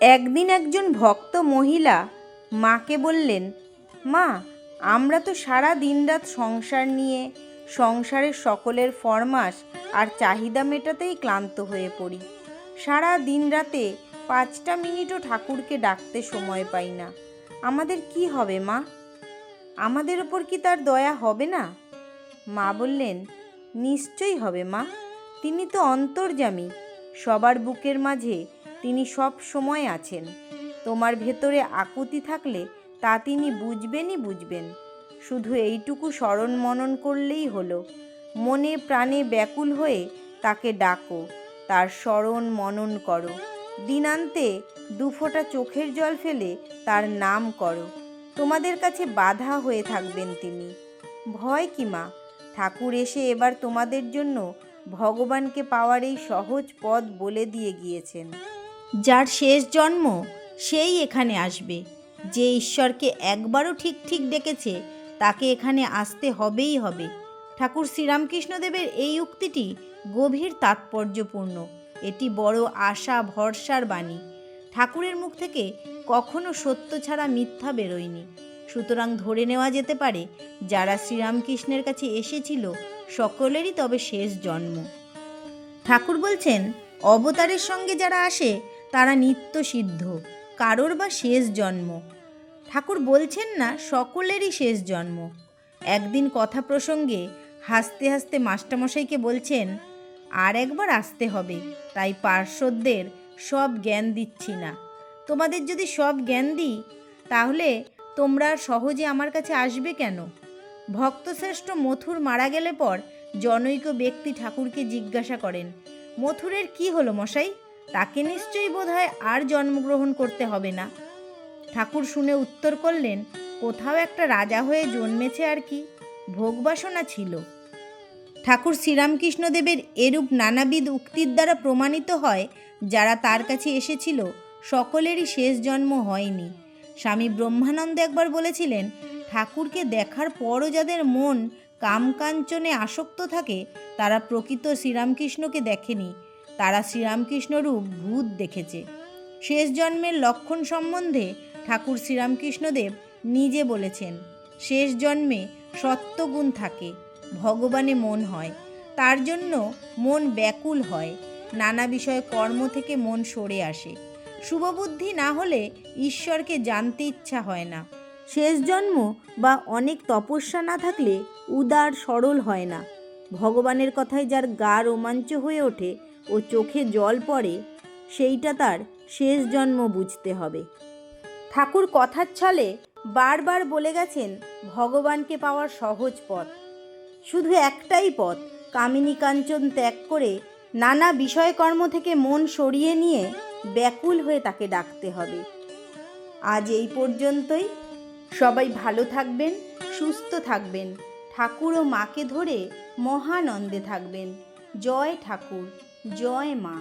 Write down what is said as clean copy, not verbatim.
একদিন একজন ভক্ত মহিলা মাকে বললেন, মা, আমরা তো সারা দিনরাত সংসার নিয়ে সংসারের সকলের ফরমাস আর চাহিদা মেটাতেই ক্লান্ত হয়ে পড়ি। সারা দিন রাতে 5টা মিনিটও ঠাকুরকে ডাকতে সময় পাই না। আমাদের কি হবে মা? আমাদের ওপর কি তার দয়া হবে না? মা বললেন, নিশ্চয়ই হবে মা। তিনি তো অন্তর্যামী, সবার বুকের মাঝে তিনি সব সময় আছেন। তোমার ভেতরে আকুতি থাকলে তা তিনি বুঝবেন। শুধু এইটুকু স্মরণ মনন করলেই হলো। মনে প্রাণে ব্যাকুল হয়ে তাকে ডাকো, তার স্মরণ মনন করো। দিনান্তে 2 ফোঁটা চোখের জল ফেলে তার নাম করো। তোমাদের কাছে বাধা হয়ে থাকবেন তিনি। ভয় কি মা? ঠাকুর এসে এবার তোমাদের জন্য ভগবানকে পাওয়ার এই সহজ পথ বলে দিয়ে গিয়েছেন। যার শেষ জন্ম সেই এখানে আসবে। যে ঈশ্বরকে একবারও ঠিক ডেকেছে তাকে এখানে আসতে হবেই হবে। ঠাকুর শ্রীরামকৃষ্ণদেবের এই উক্তিটি গভীর তাৎপর্যপূর্ণ। এটি বড় আশা ভরসার বাণী। ঠাকুরের মুখ থেকে কখনো সত্য ছাড়া মিথ্যা বেরোয়নি। সুতরাং ধরে নেওয়া যেতে পারে, যারা শ্রীরামকৃষ্ণের কাছে এসেছিল সকলেরই তবে শেষ জন্ম। ঠাকুর বলছেন, অবতারের সঙ্গে যারা আসে তারা নিত্য সিদ্ধ, কারোর বা শেষ জন্ম। ঠাকুর বলছেন না সকলেরই শেষ জন্ম। একদিন কথা প্রসঙ্গে হাসতে হাসতে মাস্টারমশাইকে বলছেন, আর একবার আসতে হবে, তাই পার্শ্বদের সব জ্ঞান দিচ্ছি না। তোমাদের যদি সব জ্ঞান দিই তাহলে তোমরা সহজে আমার কাছে আসবে কেন? ভক্তশ্রেষ্ঠ মথুর মারা গেলে পর জনৈক ব্যক্তি ঠাকুরকে জিজ্ঞাসা করেন, মথুরের কি হলো মশাই? তাকে নিশ্চয়ই বোধহয় আর জন্মগ্রহণ করতে হবে না। ঠাকুর শুনে উত্তর করলেন, কোথাও একটা রাজা হয়ে জন্মেছে আর কি, ভোগবাসনা ছিল। ঠাকুর শ্রীরামকৃষ্ণদেবের এরূপ নানাবিধ উক্তির দ্বারা প্রমাণিত হয়, যারা তার কাছে এসেছিল সকলেরই শেষ জন্ম হয়নি। স্বামী ব্রহ্মানন্দ একবার বলেছিলেন, ঠাকুরকে দেখার পরও যাদের মন কামকাঞ্চনে আসক্ত থাকে তারা প্রকৃত শ্রীরামকৃষ্ণকে দেখেনি, তারা শ্রীরামকৃষ্ণরূপ ভূত দেখেছে। শেষ জন্মের লক্ষণ সম্বন্ধে ঠাকুর শ্রীরামকৃষ্ণদেব নিজে বলেছেন, শেষ জন্মে সত্ত্বগুণ থাকে, ভগবানে মন হয়, তার জন্য মন ব্যাকুল হয়, নানা বিষয়ে কর্ম থেকে মন সরে আসে। শুভবুদ্ধি না হলে ঈশ্বরকে জানতে ইচ্ছা হয় না। শেষ জন্ম বা অনেক তপস্যা না থাকলে উদার সরল হয় না। ভগবানের কথায় যার গা রোমাঞ্চ হয়ে ওঠে ও চোখে জল পড়ে, সেইটা তার শেষ জন্ম বুঝতে হবে। ঠাকুর কথার ছলে বারবার বলে গেছেন ভগবানকে পাওয়ার সহজ পথ। শুধু একটাই পথ, কামিনী কাঞ্চন ত্যাগ করে নানা বিষয়কর্ম থেকে মন সরিয়ে নিয়ে ব্যাকুল হয়ে তাকে ডাকতে হবে। আজ এই পর্যন্তই। সবাই ভালো থাকবেন, সুস্থ থাকবেন, ঠাকুর ও মাকে ধরে মহানন্দে থাকবেন। জয় ঠাকুর, জয় মা।